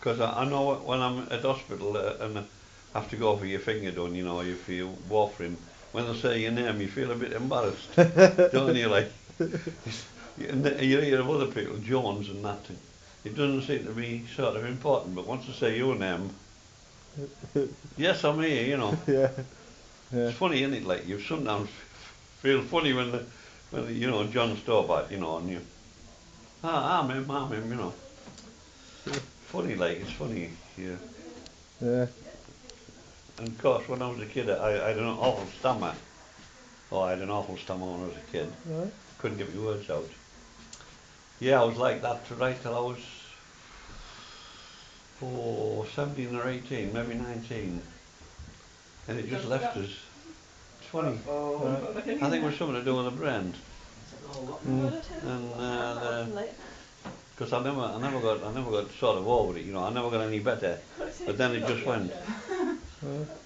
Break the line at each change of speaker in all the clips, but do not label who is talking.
Because I know when I'm at hospital and I have to go for your finger done, you know, if you're warfarin, when they say your name, you feel a bit embarrassed, don't you? Like, you hear of other people, Jones and that. It doesn't seem to be sort of important, but once they say your name, yes, I'm here, you know.
Yeah. Yeah.
It's funny, isn't it? Like, you sometimes feel funny when you know, John Stobard, you know, and you, I'm him, you know. Funny, like, it's funny, yeah.
Yeah.
And of course, when I was a kid, I had an awful stammer. Oh, I had an awful stammer when I was a kid.
Right.
Couldn't get my words out. Yeah, I was like that right till I was 17 or 18, maybe 19. And it just left us. It's funny.
Right.
I think it was something to do with the brand.
Mm.
And because I never got sort of over it, you know. I never got any better. But then it just went.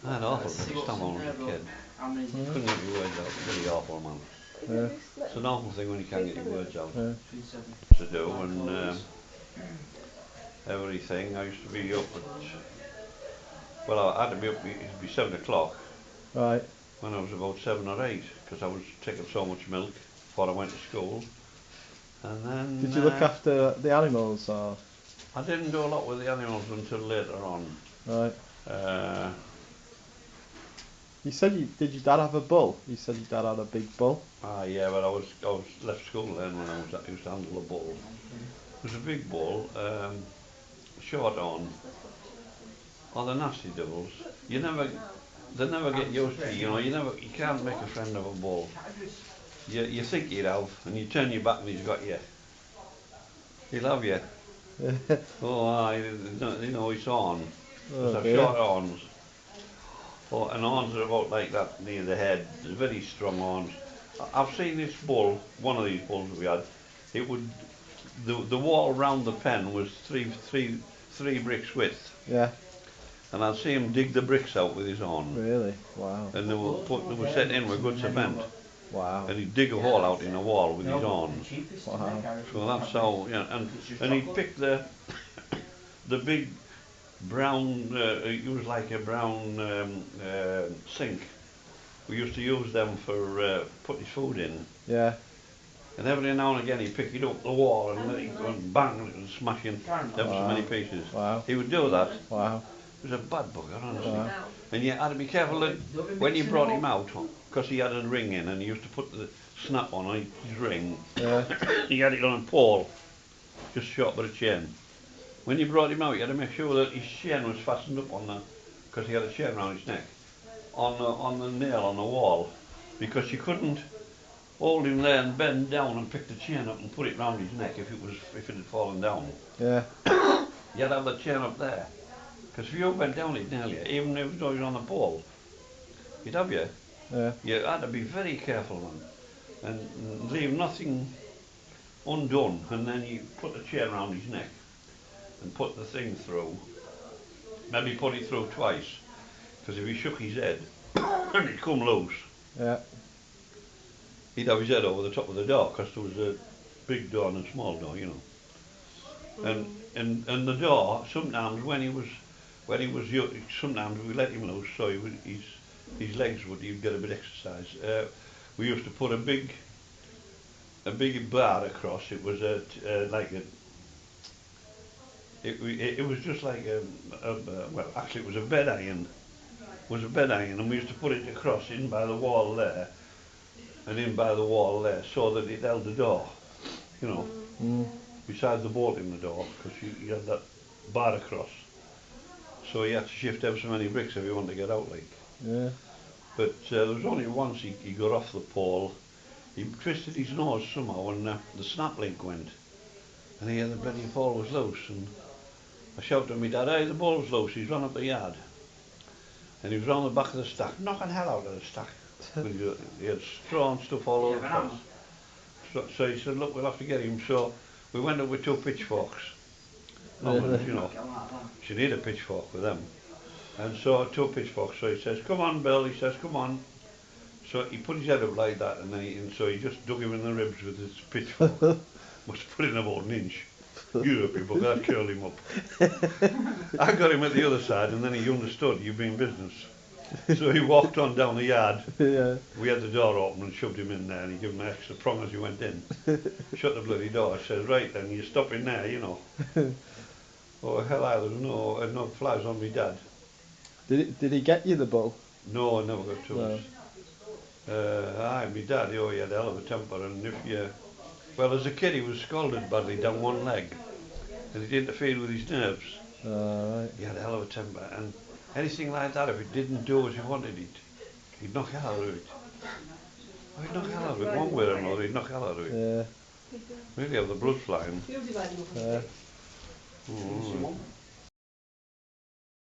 I had awful stammer when I was a kid. Couldn't get my words out. Really awful, man.
Yeah.
It's an awful thing when you can't get your words out
Yeah.
to do, and everything. I used to be up at, well, I had to be up, it'd be 7 o'clock
Right.
when I was about 7 or 8, because I was taking so much milk before I went to school. And then
Did you look after the animals or?
I didn't do a lot with the animals until later on.
Right.
Uh,
You said did your dad have a bull? You said your dad had a big bull.
yeah, but I was left school then when I used to handle a bull. It was a big bull, short on. Oh, the nasty devils. They never get used to you. You know, you can't make a friend of a bull. You think you'd have, and you turn your back and he's got you. He'll have you. Oh, you know, it's on. Because
Oh
I've
dear.
short arms. Oh, and arms are about like that near the head. They're very strong arms. I've seen this bull, one of these bulls we had. It would, the wall round the pen was three bricks width.
Yeah.
And I'd see him dig the bricks out with his arm.
Really? Wow.
And they were set in with good cement.
Wow.
And he'd dig a hole out in the wall with his arms.
Wow.
So that's how, you know, and he'd pick the big brown, it was like a brown sink. We used to use them for putting food in.
Yeah.
And every now and again he'd pick it up the wall and let it go and bang and smash in ever so many pieces.
Wow.
He would do that.
Wow.
He was a bad bugger, honestly.
Wow.
And you had to be careful that when you brought him out, because he had a ring in and he used to put the snap on his ring,
Yeah.
he had it on a pole, just short by the chain. When you brought him out, you had to make sure that his chain was fastened up on the, because he had a chain around his neck, on the nail on the wall, because you couldn't hold him there and bend down and pick the chain up and put it round his neck if it had fallen down.
Yeah.
You had to have the chain up there. Because if you went down it nail you, even if it was on the pole, he'd have you.
Yeah.
You had to be very careful, man, and leave nothing undone. And then you put the chain around his neck and put the thing through. Maybe put it through twice, because if he shook his head and it come loose,
Yeah.
he'd have his head over the top of the door, because there was a big door and a small door, you know. And the door, sometimes when he was young, sometimes we let him loose, so his legs he'd get a bit of exercise. We used to put a big bar across. It was it was just like well, actually it was a bed iron. It was a bed iron, and we used to put it across in by the wall there, and in by the wall there, so that it held the door, you know.
Mm.
Besides the bolt in the door, because you had that bar across. So he had to shift ever so many bricks if he wanted to get out, like.
Yeah.
But there was only once he got off the pole. He twisted his nose somehow, and the snap link went. And the bloody pole was loose. And I shouted to my dad, "Hey, the ball's loose." He's run up the yard. And he was on the back of the stack, knocking hell out of the stack. He had straw and stuff all over the place. So he said, "Look, we'll have to get him." So we went up with 2 pitchforks.
Really?
You know, you need a pitchfork with them. And so 2 pitchforks. So he says, "Come on, Bill." He says, "Come on." So he put his head up like that, and so he just dug him in the ribs with his pitchfork. Must have put in about an inch. You people got curl him up. I got him at the other side, and then he understood you mean business. So he walked on down the yard.
Yeah.
We had the door open and shoved him in there, and he gave him an extra prong as he went in. Shut the bloody door. I said, right then, you stop in there, you know. Oh hell, I was no flies on me dad.
Did he get you the bull?
No, I never got to
No.
us. Aye, my dad, oh, he had a hell of a temper, and if you, well, as a kid he was scalded badly down one leg, and it interfered with his nerves.
Right.
He had a hell of a temper, and anything like that, if it didn't do as he wanted it, he'd knock hell out of it. Oh, he'd knock hell out of it, one way or another, he'd knock hell out of it.
Yeah.
Really have the blood flying.
Yeah.
Oh,